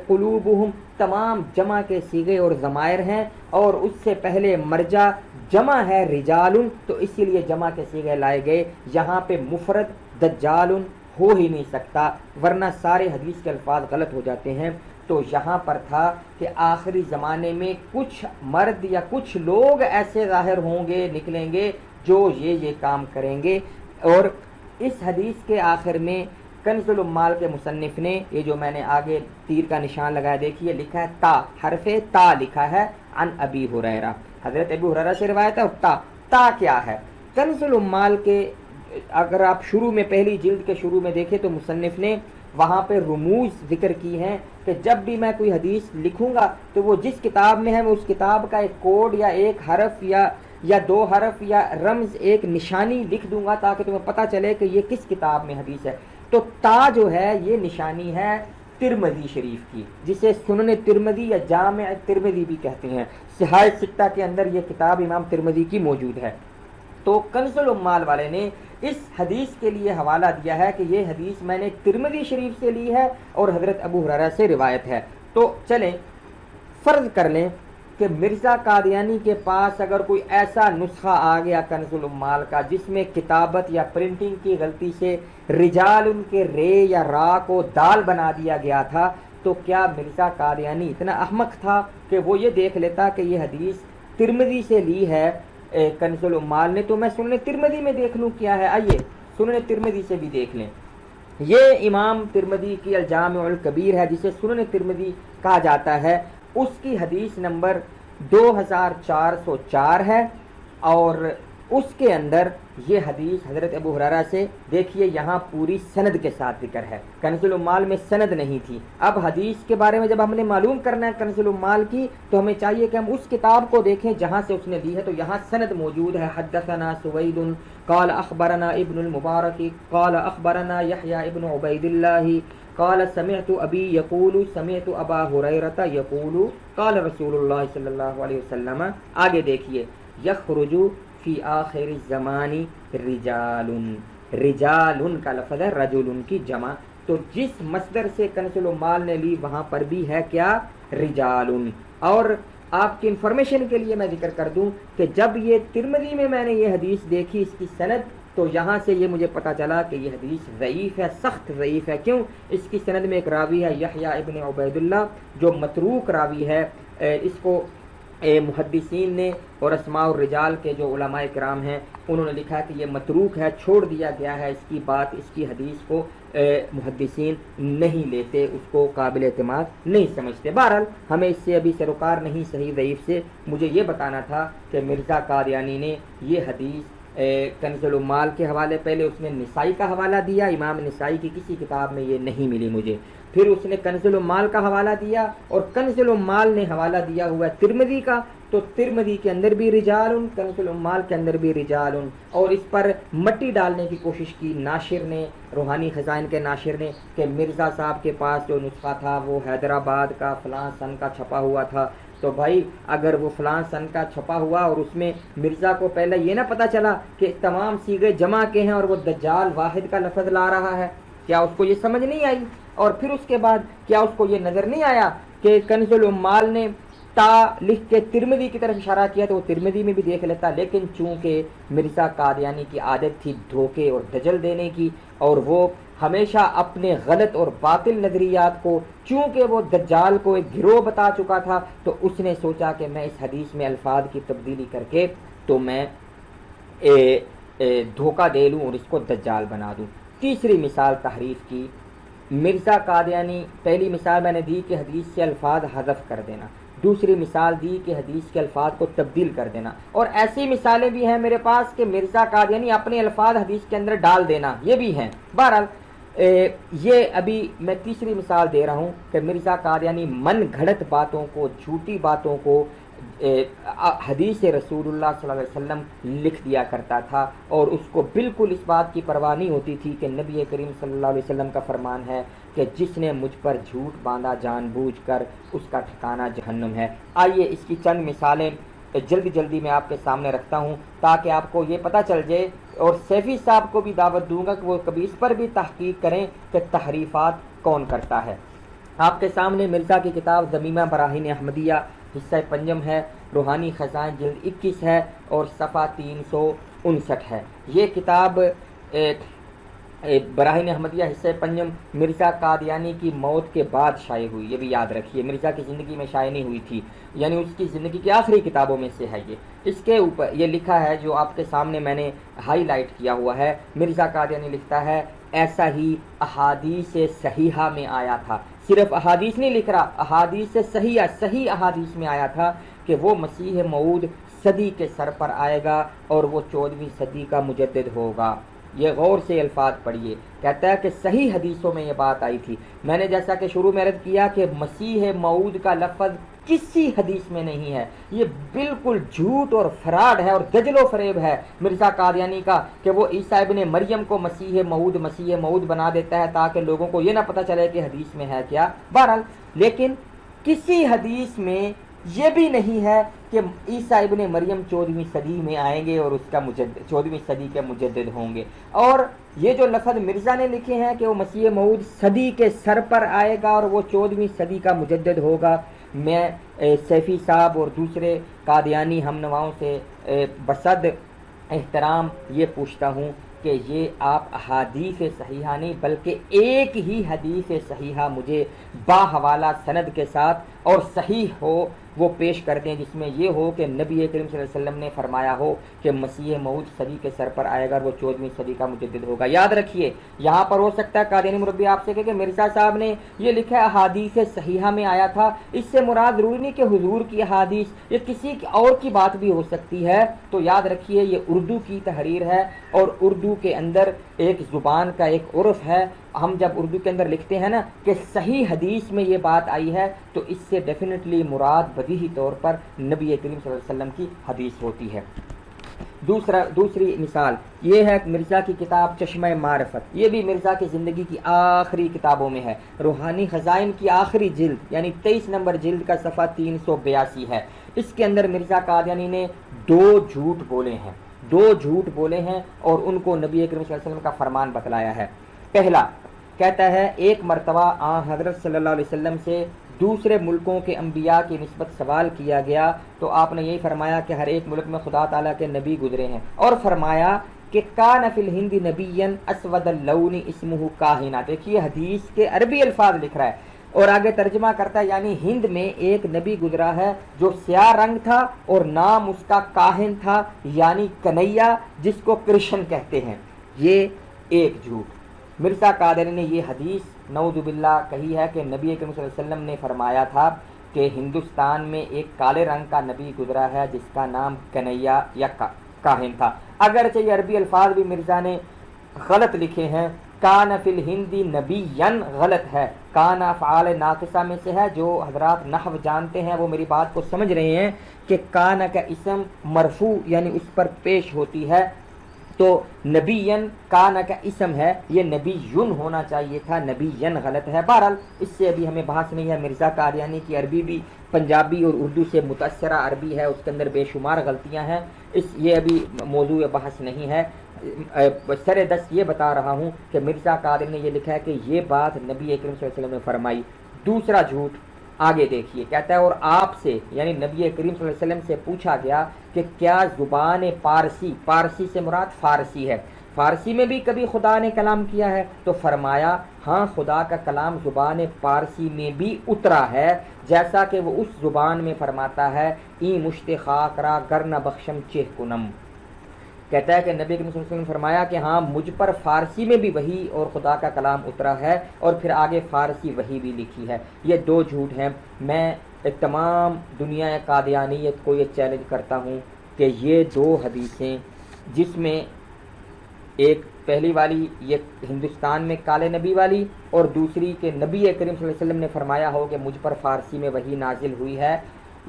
قلوبهم تمام جمع کے صیغے اور ضمائر ہیں، اور اس سے پہلے مرجع جمع ہے رجال، تو اسی لیے جمع کے صیغے لائے گئے. یہاں پہ مفرد دجال ہو ہی نہیں سکتا ورنہ سارے حدیث کے الفاظ غلط ہو جاتے ہیں. تو یہاں پر تھا کہ آخری زمانے میں کچھ مرد یا کچھ لوگ ایسے ظاہر ہوں گے، نکلیں گے جو یہ کام کریں گے۔ اور اس حدیث کے آخر میں کنز العمال کے مصنف نے یہ جو میں نے آگے تیر کا نشان لگایا دیکھیے لکھا ہے تا، حرف تا لکھا ہے، عن ابی ہریرہ، حضرت ابو ہریرہ سے روایت ہے۔ اور تا کیا ہے؟ کنز العمال کے اگر آپ شروع میں پہلی جلد کے شروع میں دیکھیں تو مصنف نے وہاں پہ رموز ذکر کی ہیں کہ جب بھی میں کوئی حدیث لکھوں گا تو وہ جس کتاب میں ہے وہ اس کتاب کا ایک کوڈ یا ایک حرف یا دو حرف یا رمز، ایک نشانی لکھ دوں گا تاکہ تمہیں پتہ چلے کہ یہ کس کتاب میں حدیث ہے۔ تو تا جو ہے یہ نشانی ہے ترمذی شریف کی، جسے سنن ترمذی یا جامع ترمذی بھی کہتے ہیں۔ صحاح ستہ کے اندر یہ کتاب امام ترمذی کی موجود ہے۔ تو کنز العمال والے نے اس حدیث کے لیے حوالہ دیا ہے کہ یہ حدیث میں نے ترمذی شریف سے لی ہے اور حضرت ابو ہریرہ سے روایت ہے۔ تو چلیں فرض کر لیں کہ مرزا قادیانی کے پاس اگر کوئی ایسا نسخہ آ گیا کنز العمال کا جس میں کتابت یا پرنٹنگ کی غلطی سے رجال ان کے رے یا را کو دال بنا دیا گیا تھا، تو کیا مرزا قادیانی اتنا احمق تھا کہ وہ یہ دیکھ لیتا کہ یہ حدیث ترمذی سے لی ہے کنز العمال نے، تو میں سنن ترمذی میں دیکھ لوں کیا ہے؟ آئیے سنن ترمذی سے بھی دیکھ لیں۔ یہ امام ترمذی کی الجامع الکبیر ہے جسے سنن ترمذی کہا جاتا ہے، اس کی حدیث نمبر 2404 ہے، اور اس کے اندر یہ حدیث حضرت ابو ہریرہ سے دیکھیے یہاں پوری سند کے ساتھ ذکر ہے، کنز العمال میں سند نہیں تھی۔ اب حدیث کے بارے میں جب ہم نے معلوم کرنا ہے کنز العمال کی تو ہمیں چاہیے کہ ہم اس کتاب کو دیکھیں جہاں سے اس نے دی ہے۔ تو یہاں سند موجود ہے، حدثنا سوید قال اخبرنا ابن المبارک قال اخبرنا یحییٰ ابن عبید اللہ قال سمعت ابی یقول سمعت ابا ہریرہ یقول قال رسول اللہ صلی اللہ علیہ وسلم۔ آگے دیکھیے یخرج فی آخر الزمان رجال، رجال کا لفظ ہے رجل کی جمع، تو جس مصدر سے کنز العمال نے لی وہاں پر بھی ہے کیا؟ رجال۔ اور آپ کی انفارمیشن کے لیے میں ذکر کر دوں کہ جب یہ ترمذی میں نے یہ حدیث دیکھی اس کی سند، تو یہاں سے یہ مجھے پتا چلا کہ یہ حدیث ضعیف ہے، سخت ضعیف ہے۔ کیوں؟ اس کی سند میں ایک راوی ہے یحییٰ ابن عبید اللہ جو متروک راوی ہے، اس کو محدثین نے اور اسماء الرجال کے جو علماء کرام ہیں انہوں نے لکھا کہ یہ متروک ہے، چھوڑ دیا گیا ہے، اس کی بات اس کی حدیث کو محدثین نہیں لیتے، اس کو قابل اعتماد نہیں سمجھتے۔ بہرحال ہمیں اس سے ابھی سروکار نہیں، صحیح ضعیف سے مجھے یہ بتانا تھا کہ مرزا قادیانی نے یہ حدیث کنز العمال کے حوالے، پہلے اس نے نسائی کا حوالہ دیا، امام نسائی کی کسی کتاب میں یہ نہیں ملی مجھے، پھر اس نے کنز العمال کا حوالہ دیا، اور کنز العمال نے حوالہ دیا ہوا ہے ترمذی کا، تو ترمذی کے اندر بھی رجال، کنز العمال کے اندر بھی رجال، اور اس پر مٹی ڈالنے کی کوشش کی ناشر نے، روحانی خزائن کے ناشر نے، کہ مرزا صاحب کے پاس جو نسخہ تھا وہ حیدرآباد کا فلاں سن کا چھپا ہوا تھا۔ تو بھائی اگر وہ فلاں سن کا چھپا ہوا اور اس میں مرزا کو پہلے یہ نہ پتا چلا کہ تمام صیغے جمع کے ہیں اور وہ دجال واحد کا لفظ لا رہا ہے، کیا اس کو یہ سمجھ نہیں آئی؟ اور پھر اس کے بعد کیا اس کو یہ نظر نہیں آیا کہ کنز العمال نے تا لکھ کے ترمذی کی طرف اشارہ کیا تو وہ ترمذی میں بھی دیکھ لیتا، لیکن چونکہ مرزا قادیانی کی عادت تھی دھوکے اور دجل دینے کی، اور وہ ہمیشہ اپنے غلط اور باطل نظریات کو، چونکہ وہ دجال کو ایک گروہ بتا چکا تھا، تو اس نے سوچا کہ میں اس حدیث میں الفاظ کی تبدیلی کر کے تو میں دھوکہ دے لوں اور اس کو دجال بنا دوں۔ تیسری مثال تحریف کی، مرزا قادیانی، پہلی مثال میں نے دی کہ حدیث سے الفاظ حذف کر دینا، دوسری مثال دی کہ حدیث کے الفاظ کو تبدیل کر دینا، اور ایسی مثالیں بھی ہیں میرے پاس کہ مرزا قادیانی اپنے الفاظ حدیث کے اندر ڈال دینا، یہ بھی ہیں۔ بہرحال یہ ابھی میں تیسری مثال دے رہا ہوں کہ مرزا قادیانی من گھڑت باتوں کو، جھوٹی باتوں کو حدیث رسول اللہ صلی اللہ علیہ وسلم لکھ دیا کرتا تھا، اور اس کو بالکل اس بات کی پرواہ نہیں ہوتی تھی کہ نبی کریم صلی اللہ علیہ وسلم کا فرمان ہے کہ جس نے مجھ پر جھوٹ باندھا جان بوجھ کر اس کا ٹھکانہ جہنم ہے۔ آئیے اس کی چند مثالیں جلدی میں آپ کے سامنے رکھتا ہوں تاکہ آپ کو یہ پتہ چل جائے، اور سیفی صاحب کو بھی دعوت دوں گا کہ وہ کبھی اس پر بھی تحقیق کریں کہ تحریفات کون کرتا ہے۔ آپ کے سامنے مرزا کی کتاب ضمیمہ براہین احمدیہ حصہ پنجم ہے، روحانی خزائن جلد 21 ہے اور صفحہ 359 ہے۔ یہ کتاب براہین احمدیہ حصہ پنجم مرزا قادیانی کی موت کے بعد شائع ہوئی، یہ بھی یاد رکھیے، مرزا کی زندگی میں شائع نہیں ہوئی تھی، یعنی اس کی زندگی کی آخری کتابوں میں سے ہے یہ۔ اس کے اوپر یہ لکھا ہے جو آپ کے سامنے میں نے ہائی لائٹ کیا ہوا ہے، مرزا قادیانی لکھتا ہے ایسا ہی احادیث صحیحہ میں آیا تھا، صرف احادیث نہیں لکھ رہا، احادیث صحیحہ، صحیح احادیث میں آیا تھا کہ وہ مسیح موعود صدی کے سر پر آئے گا اور وہ 14ویں صدی کا مجدد ہوگا۔ یہ غور سے الفاظ پڑھیے، کہتا ہے کہ صحیح حدیثوں میں یہ بات آئی تھی۔ میں نے جیسا کہ شروع میں عرض کیا کہ مسیح موعود کا لفظ کسی حدیث میں نہیں ہے، یہ بالکل جھوٹ اور فراڈ ہے اور دجل و فریب ہے مرزا قادیانی کا کہ وہ عیسیٰ ابن مریم کو مسیح موعود بنا دیتا ہے تاکہ لوگوں کو یہ نہ پتہ چلے کہ حدیث میں ہے کیا۔ بہرحال لیکن کسی حدیث میں یہ بھی نہیں ہے کہ عیسیٰ ابن مریم 14ویں صدی میں آئیں گے اور اس کا 14ویں صدی کے مجدد ہوں گے۔ اور یہ جو لفظ مرزا نے لکھے ہیں کہ وہ مسیح موعود صدی کے سر پر آئے گا اور وہ 14ویں صدی کا مجدد ہوگا، میں سیفی صاحب اور دوسرے قادیانی ہم نواؤں سے بصد احترام یہ پوچھتا ہوں کہ یہ آپ احادیث صحیحہ نہیں بلکہ ایک ہی حدیث صحیحہ مجھے باحوالہ سند کے ساتھ اور صحیح ہو وہ پیش کر دیں جس میں یہ ہو کہ نبی کریم صلی اللہ علیہ وسلم نے فرمایا ہو کہ مسیح موعود صدی کے سر پر آئے گا اور وہ 14ویں صدی کا مجدد ہوگا۔ یاد رکھیے یہاں پر ہو سکتا ہے قادیانی مربی آپ سے کہ مرزا صاحب نے یہ لکھا ہے احادیث صحیحہ میں آیا تھا، اس سے مراد ضروری نہیں کہ حضور کی احادیث، یہ کسی اور کی بات بھی ہو سکتی ہے۔ تو یاد رکھیے یہ اردو کی تحریر ہے اور اردو کے اندر ایک زبان کا ایک عرف ہے، ہم جب اردو کے اندر لکھتے ہیں نا کہ صحیح حدیث میں یہ بات آئی ہے تو اس سے ڈیفینیٹلی مراد بدیہی طور پر نبی کریم صلی اللہ علیہ وسلم کی حدیث ہوتی ہے۔ دوسری مثال یہ ہے مرزا کی کتاب چشمہ معرفت، یہ بھی مرزا کی زندگی کی آخری کتابوں میں ہے، روحانی خزائن کی آخری جلد یعنی 23 نمبر جلد کا صفحہ 382 ہے۔ اس کے اندر مرزا قادیانی نے دو جھوٹ بولے ہیں اور ان کو نبی کریم صلی اللہ علیہ وسلم کا فرمان بتلایا ہے۔ پہلا کہتا ہے ایک مرتبہ حضرت صلی اللہ علیہ وسلم سے دوسرے ملکوں کے انبیاء کی نسبت سوال کیا گیا تو آپ نے یہی فرمایا کہ ہر ایک ملک میں خدا تعالیٰ کے نبی گزرے ہیں، اور فرمایا کہ کان فی الہند نبی اسود اللون اسمہ کاہنہ۔ دیکھیے حدیث کے عربی الفاظ لکھ رہا ہے اور آگے ترجمہ کرتا ہے یعنی ہند میں ایک نبی گزرا ہے جو سیاہ رنگ تھا اور نام اس کا کاہن تھا یعنی کنیا، جس کو کرشن کہتے ہیں۔ یہ ایک جھوٹ۔ مرزا قادیانی نے یہ حدیث نعوذ باللہ کہی ہے کہ نبی کریم صلی اللہ علیہ وسلم نے فرمایا تھا کہ ہندوستان میں ایک کالے رنگ کا نبی گزرا ہے جس کا نام کنیا یا کاہن تھا۔ اگرچہ یہ عربی الفاظ بھی مرزا نے غلط لکھے ہیں، کان فی الہندی نبیًا غلط ہے، کان افعال ناقصہ میں سے ہے۔ جو حضرات نحو جانتے ہیں وہ میری بات کو سمجھ رہے ہیں کہ کان کا اسم مرفوع یعنی اس پر پیش ہوتی ہے، تو نبیًا کان کا اسم ہے، یہ نبیٌ ہونا چاہیے تھا، نبیًا غلط ہے۔ بہرحال اس سے ابھی ہمیں بحث نہیں ہے، مرزا قادیانی کی عربی بھی پنجابی اور اردو سے متاثرہ عربی ہے، اس کے اندر بے شمار غلطیاں ہیں، یہ ابھی موضوع بحث نہیں ہے۔ سر دست یہ بتا رہا ہوں کہ مرزا قادیانی نے یہ لکھا ہے کہ یہ بات نبی کریم صلی اللہ علیہ وسلم نے فرمائی۔ دوسرا جھوٹ آگے دیکھیے، کہتا ہے اور آپ سے یعنی نبی کریم صلی اللہ علیہ وسلم سے پوچھا گیا کہ کیا زبان پارسی سے مراد فارسی ہے، فارسی میں بھی کبھی خدا نے کلام کیا ہے؟ تو فرمایا ہاں خدا کا کلام زبان پارسی میں بھی اترا ہے، جیسا کہ وہ اس زبان میں فرماتا ہے ای مشت خاک را گر نہ بخشم چہ کنم۔ کہتا ہے کہ نبی کریم صلی اللہ علیہ وسلم نے فرمایا کہ ہاں مجھ پر فارسی میں بھی وحی اور خدا کا کلام اترا ہے، اور پھر آگے فارسی وحی بھی لکھی ہے۔ یہ دو جھوٹ ہیں۔ میں تمام دنیا قادیانیت کو یہ چیلنج کرتا ہوں کہ یہ دو حدیثیں، جس میں ایک پہلی والی یہ ہندوستان میں کالے نبی والی اور دوسری کہ نبی کریم صلی اللہ علیہ وسلم نے فرمایا ہو کہ مجھ پر فارسی میں وحی نازل ہوئی ہے،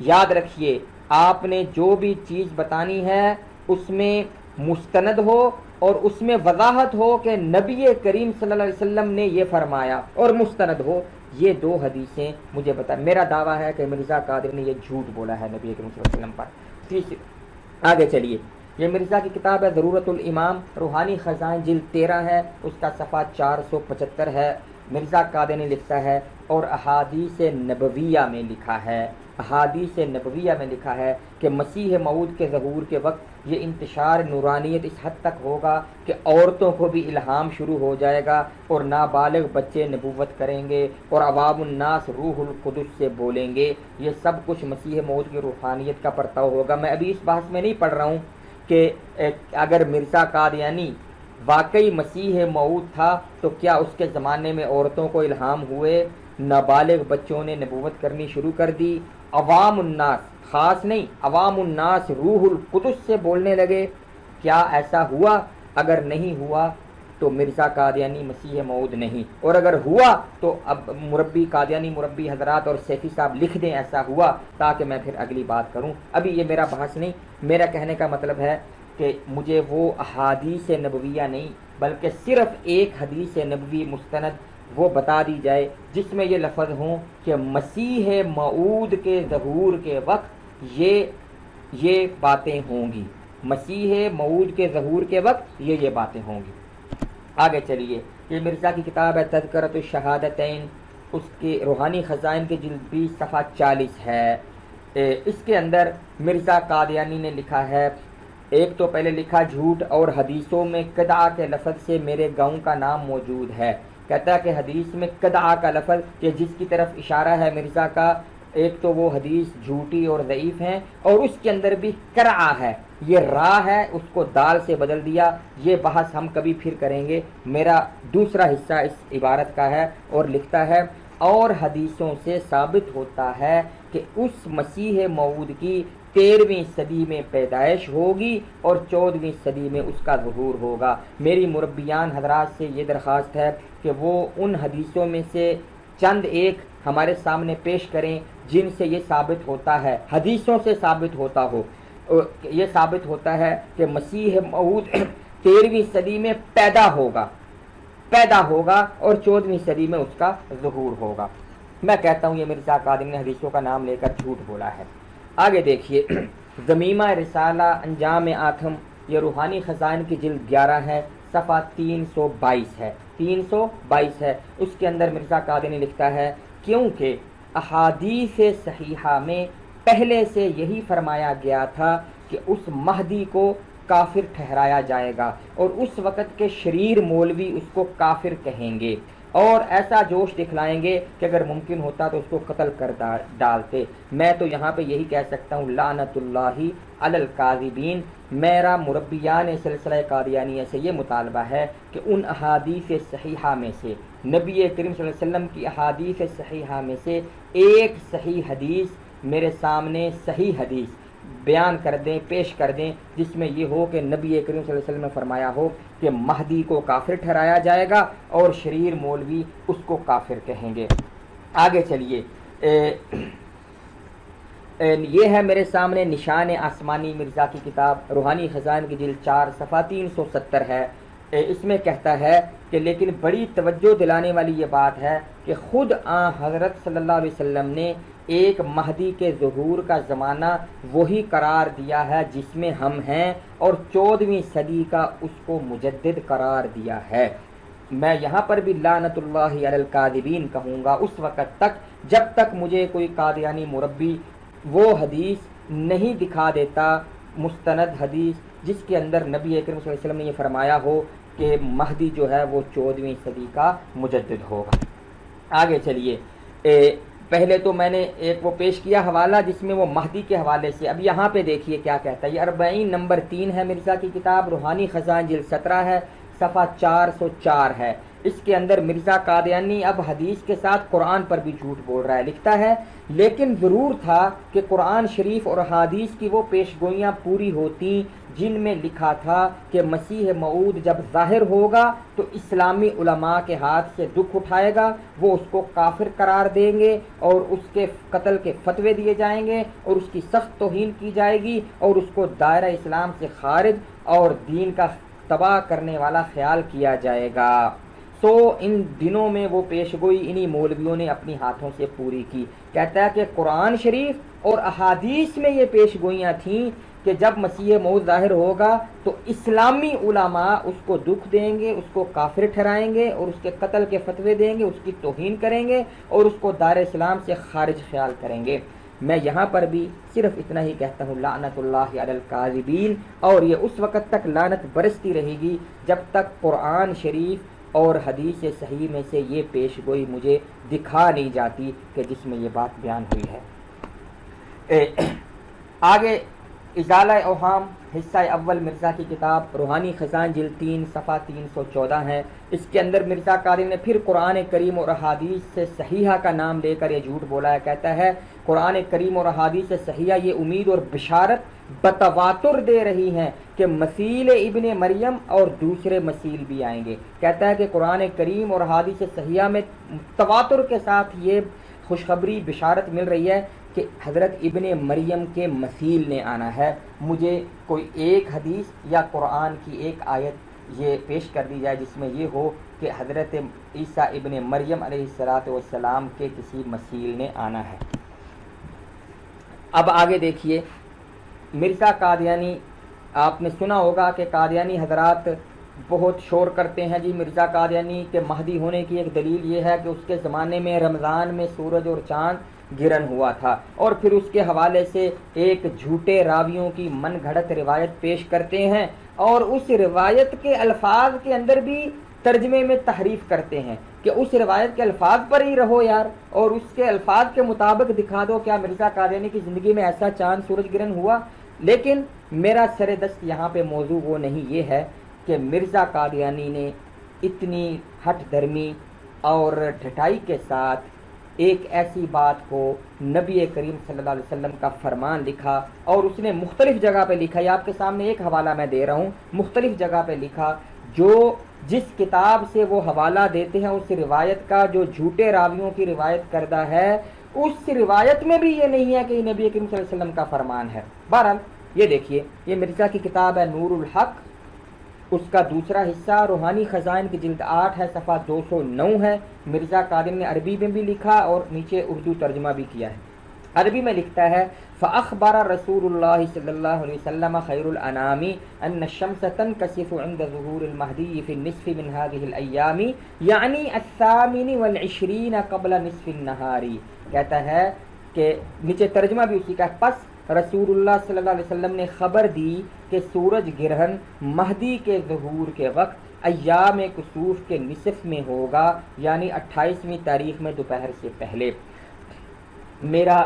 یاد رکھیے آپ نے جو بھی چیز بتانی ہے اس میں مستند ہو اور اس میں وضاحت ہو کہ نبی کریم صلی اللہ علیہ وسلم نے یہ فرمایا اور مستند ہو۔ یہ دو حدیثیں مجھے بتا، میرا دعویٰ ہے کہ مرزا قادر نے یہ جھوٹ بولا ہے نبی کریم صلی اللہ علیہ وسلم پر۔ آگے چلیے، یہ مرزا کی کتاب ہے ضرورت الامام، روحانی خزائن جلد 13 ہے، اس کا صفحہ 475 ہے۔ مرزا قادری لکھتا ہے اور احادیث نبویہ میں لکھا ہے کہ مسیح موعود کے ظہور کے وقت یہ انتشار نورانیت اس حد تک ہوگا کہ عورتوں کو بھی الہام شروع ہو جائے گا اور نابالغ بچے نبوت کریں گے اور عوام الناس روح القدس سے بولیں گے. یہ سب کچھ مسیح موعود کی روحانیت کا پرتاؤ ہوگا. میں ابھی اس بحث میں نہیں پڑھ رہا ہوں کہ اگر مرزا قادیانی واقعی مسیح موعود تھا تو کیا اس کے زمانے میں عورتوں کو الہام ہوئے, نابالغ بچوں نے نبوت کرنی شروع کر دی, عوام الناس, خاص نہیں عوام الناس روح القدس سے بولنے لگے؟ کیا ایسا ہوا؟ اگر نہیں ہوا تو مرزا قادیانی مسیح موعود نہیں, اور اگر ہوا تو اب مربی قادیانی مربی حضرات اور سیفی صاحب لکھ دیں ایسا ہوا, تاکہ میں پھر اگلی بات کروں. ابھی یہ میرا بحث نہیں, میرا کہنے کا مطلب ہے کہ مجھے وہ احادیث نبویہ نہیں بلکہ صرف ایک حدیث نبوی مستند وہ بتا دی جائے جس میں یہ لفظ ہوں کہ مسیح موعود کے ظہور کے وقت یہ باتیں ہوں گی, مسیح موعود کے ظہور کے وقت یہ باتیں ہوں گی. آگے چلیے, یہ مرزا کی کتاب ہے تذکرۃ الشہادتین, اس کے روحانی خزائن کے جلد 20 صفحہ 40 ہے. اس کے اندر مرزا قادیانی نے لکھا ہے, ایک تو پہلے لکھا جھوٹ اور حدیثوں میں قدعہ کے لفظ سے میرے گاؤں کا نام موجود ہے. کہتا ہے کہ حدیث میں قدعہ کا لفظ کہ جس کی طرف اشارہ ہے مرزا کا, ایک تو وہ حدیث جھوٹی اور ضعیف ہیں, اور اس کے اندر بھی کرعہ ہے, یہ را ہے اس کو دال سے بدل دیا. یہ بحث ہم کبھی پھر کریں گے. میرا دوسرا حصہ اس عبارت کا ہے, اور لکھتا ہے اور حدیثوں سے ثابت ہوتا ہے کہ اس مسیح موعود کی 13ویں صدی میں پیدائش ہوگی اور 14ویں صدی میں اس کا ظہور ہوگا. میری مربیان حضرات سے یہ درخواست ہے کہ وہ ان حدیثوں میں سے چند ایک ہمارے سامنے پیش کریں جن سے یہ ثابت ہوتا ہے, حدیثوں سے ثابت ہوتا ہو, یہ ثابت ہوتا ہے کہ مسیح موعود 13ویں صدی میں پیدا ہوگا اور 14ویں صدی میں اس کا ظہور ہوگا. میں کہتا ہوں یہ مرزا قادری نے حدیثوں کا نام لے کر جھوٹ بولا ہے. آگے دیکھیے, ضمیمہ رسالہ انجام آتم, یہ روحانی خزائن کی جلد 11 ہے, صفحہ 322 ہے. 322 ہے. اس کے اندر مرزا قادری لکھتا ہے کیونکہ احادیث صحیحہ میں پہلے سے یہی فرمایا گیا تھا کہ اس مہدی کو کافر ٹھہرایا جائے گا اور اس وقت کے شریر مولوی اس کو کافر کہیں گے اور ایسا جوش دکھلائیں گے کہ اگر ممکن ہوتا تو اس کو قتل کر ڈالتے. میں تو یہاں پہ یہی کہہ سکتا ہوں لعنت اللہ علی الکاذبین. میرا مربیان سلسلہ قادیانیہ سے یہ مطالبہ ہے کہ ان احادیث صحیحہ میں سے, نبی کریم صلی اللہ علیہ وسلم کی احادیث صحیحہ میں سے ایک صحیح حدیث میرے سامنے صحیح حدیث بیان کر دیں, پیش کر دیں, جس میں یہ ہو کہ نبی کریم صلی اللہ علیہ وسلم نے فرمایا ہو کہ مہدی کو کافر ٹھہرایا جائے گا اور شریر مولوی اس کو کافر کہیں گے. آگے چلیے, یہ ہے میرے سامنے نشان آسمانی مرزا کی کتاب, روحانی خزائن کی جلد 4 صفحہ 370 ہے. اس میں کہتا ہے کہ لیکن بڑی توجہ دلانے والی یہ بات ہے کہ خود حضرت صلی اللہ علیہ وسلم نے ایک مہدی کے ظہور کا زمانہ وہی قرار دیا ہے جس میں ہم ہیں, اور 14ویں صدی کا اس کو مجدد قرار دیا ہے. میں یہاں پر بھی لعنت اللہ علی الکاذبین کہوں گا اس وقت تک جب تک مجھے کوئی قادیانی مربی وہ حدیث نہیں دکھا دیتا, مستند حدیث جس کے اندر نبی اکرم صلی اللہ علیہ وسلم نے یہ فرمایا ہو کہ مہدی جو ہے وہ 14ویں صدی کا مجدد ہوگا. آگے چلیے, پہلے تو میں نے ایک وہ پیش کیا حوالہ جس میں وہ مہدی کے حوالے سے. اب یہاں پہ دیکھیے کیا کہتا ہے. یہ 40 نمبر 3 ہے مرزا کی کتاب, روحانی خزائن جلد 17 ہے, صفحہ 404 ہے. اس کے اندر مرزا قادیانی اب حدیث کے ساتھ قرآن پر بھی جھوٹ بول رہا ہے. لکھتا ہے لیکن ضرور تھا کہ قرآن شریف اور حدیث کی وہ پیش گوئیاں پوری ہوتی جن میں لکھا تھا کہ مسیح موعود جب ظاہر ہوگا تو اسلامی علماء کے ہاتھ سے دکھ اٹھائے گا, وہ اس کو کافر قرار دیں گے اور اس کے قتل کے فتوے دیے جائیں گے اور اس کی سخت توہین کی جائے گی اور اس کو دائرہ اسلام سے خارج اور دین کا تباہ کرنے والا خیال کیا جائے گا. تو ان دنوں میں وہ پیشگوئی انہی مولویوں نے اپنی ہاتھوں سے پوری کی. کہتا ہے کہ قرآن شریف اور احادیث میں یہ پیشگوئیاں تھیں کہ جب مسیح موعود ظاہر ہوگا تو اسلامی علماء اس کو دکھ دیں گے, اس کو کافر ٹھہرائیں گے اور اس کے قتل کے فتوے دیں گے, اس کی توہین کریں گے اور اس کو دار اسلام سے خارج خیال کریں گے. میں یہاں پر بھی صرف اتنا ہی کہتا ہوں لعنت اللہ علی الکاذبین، اور یہ اس وقت تک لعنت برستی رہے گی جب تک قرآن شریف اور حدیث صحیح میں سے یہ پیش گوئی مجھے دکھا نہیں جاتی کہ جس میں یہ بات بیان ہوئی ہے۔ آگے ازالہ اوہام حصہ اول مرزا کی کتاب روحانی خزان جلد 3 صفحہ 314 ہے۔ اس کے اندر مرزا قادری نے پھر قرآن کریم اور احادیث سے صحیحہ کا نام لے کر یہ جھوٹ بولا ہے۔ کہتا ہے قرآن کریم اور احادیث سے صحیحہ یہ امید اور بشارت بتواتر دے رہی ہیں کہ مسیح ابن مریم اور دوسرے مسیح بھی آئیں گے۔ کہتا ہے کہ قرآن کریم اور احادیث صحیحہ میں تواتر کے ساتھ یہ خوشخبری بشارت مل رہی ہے کہ حضرت ابن مریم کے مسیح نے آنا ہے۔ مجھے کوئی ایک حدیث یا قرآن کی ایک آیت یہ پیش کر دی جائے جس میں یہ ہو کہ حضرت عیسیٰ ابن مریم علیہ السلام کے کسی مسیح نے آنا ہے۔ اب آگے دیکھیے، مرزا قادیانی، آپ نے سنا ہوگا کہ قادیانی حضرات بہت شور کرتے ہیں جی مرزا قادیانی کے مہدی ہونے کی ایک دلیل یہ ہے کہ اس کے زمانے میں رمضان میں سورج اور چاند گرہن ہوا تھا، اور پھر اس کے حوالے سے ایک جھوٹے راویوں کی من گھڑت روایت پیش کرتے ہیں، اور اس روایت کے الفاظ کے اندر بھی ترجمے میں تحریف کرتے ہیں کہ اس روایت کے الفاظ پر ہی رہو یار، اور اس کے الفاظ کے مطابق دکھا دو کیا مرزا قادیانی کی زندگی میں ایسا چاند سورج گرہن ہوا۔ لیکن میرا سر دست یہاں پہ موضوع وہ نہیں، یہ ہے کہ مرزا قادیانی نے اتنی ہٹ دھرمی اور ڈھٹائی کے ساتھ ایک ایسی بات کو نبی کریم صلی اللہ علیہ وسلم کا فرمان لکھا، اور اس نے مختلف جگہ پہ لکھا، یہ آپ کے سامنے ایک حوالہ میں دے رہا ہوں، مختلف جگہ پہ لکھا، جو جس کتاب سے وہ حوالہ دیتے ہیں اس روایت کا جو جھوٹے راویوں کی روایت کردہ ہے، اس روایت میں بھی یہ نہیں ہے کہ یہ نبی کریم صلی اللہ علیہ وسلم کا فرمان ہے۔ بہرحال یہ دیکھیے، یہ مرزا کی کتاب ہے نور الحق، اس کا دوسرا حصہ روحانی خزائن کی جلد 8 ہے، صفحہ 209 ہے۔ مرزا قادری نے عربی میں بھی لکھا اور نیچے اردو ترجمہ بھی کیا ہے۔ عربی میں لکھتا ہے فأخبر رسول اللہ صلی اللہ علیہ وسلم خیر الانام ان الشمس تنکسف عند ظہور المہدی فی النصف من هذه الایام یعنی 28 قبل نصف النہار۔ کہتا ہے کہ نیچے ترجمہ بھی اسی کا ہے، پس رسول اللہ صلی اللہ علیہ وسلم نے خبر دی کہ سورج گرہن مہدی کے ظہور کے وقت ایام کسوف کے نصف میں ہوگا، یعنی 28ویں تاریخ میں دوپہر سے پہلے۔ میرا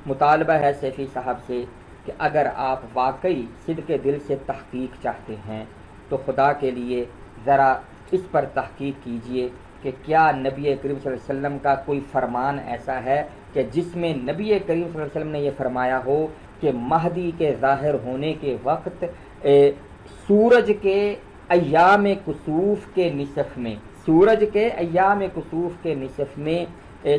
مطالبہ ہے سیفی صاحب سے کہ اگر آپ واقعی صدق دل سے تحقیق چاہتے ہیں تو خدا کے لیے ذرا اس پر تحقیق کیجئے کہ کیا نبی کریم صلی اللہ علیہ وسلم کا کوئی فرمان ایسا ہے کہ جس میں نبی کریم صلی اللہ علیہ وسلم نے یہ فرمایا ہو کہ مہدی کے ظاہر ہونے کے وقت سورج کے ایام کسوف کے نصف میں، سورج کے ایام کسوف کے نصف میں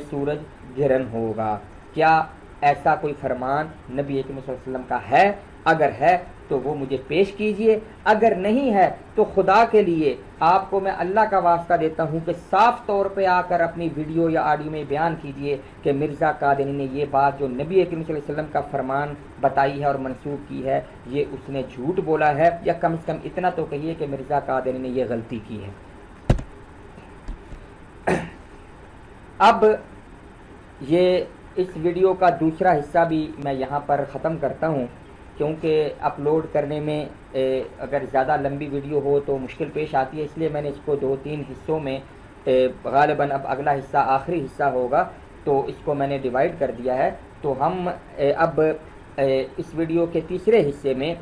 سورج گرہن ہوگا۔ کیا ایسا کوئی فرمان نبی کریم صلی اللہ علیہ وسلم کا ہے؟ اگر ہے تو وہ مجھے پیش کیجئے، اگر نہیں ہے تو خدا کے لیے آپ کو میں اللہ کا واسطہ دیتا ہوں کہ صاف طور پہ آ کر اپنی ویڈیو یا آڈیو میں بیان کیجئے کہ مرزا قادری نے یہ بات جو نبی کریم صلی اللہ علیہ وسلم کا فرمان بتائی ہے اور منسوخ کی ہے یہ اس نے جھوٹ بولا ہے، یا کم سے کم اتنا تو کہیے کہ مرزا قادری نے یہ غلطی کی ہے۔ اب یہ اس ویڈیو کا دوسرا حصہ بھی میں یہاں پر ختم کرتا ہوں، کیونکہ اپلوڈ کرنے میں اگر زیادہ لمبی ویڈیو ہو تو مشکل پیش آتی ہے، اس لیے میں نے اس کو 2-3 حصوں میں غالباً اب اگلا حصہ آخری حصہ ہوگا تو اس کو میں نے ڈیوائیڈ کر دیا ہے۔ تو ہم اب اس ویڈیو کے تیسرے حصے میں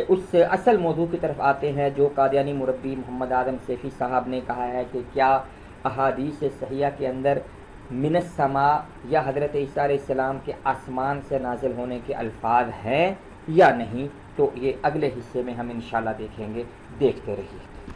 اس اصل موضوع کی طرف آتے ہیں جو قادیانی مربی محمد اعظم سیفی صاحب نے کہا ہے کہ کیا احادیث صحیحہ کے اندر من السماء یا حضرت عیسیٰ علیہ السلام کے آسمان سے نازل ہونے کے الفاظ ہیں یا نہیں، تو یہ اگلے حصے میں ہم انشاءاللہ دیکھیں گے۔ دیکھتے رہیے۔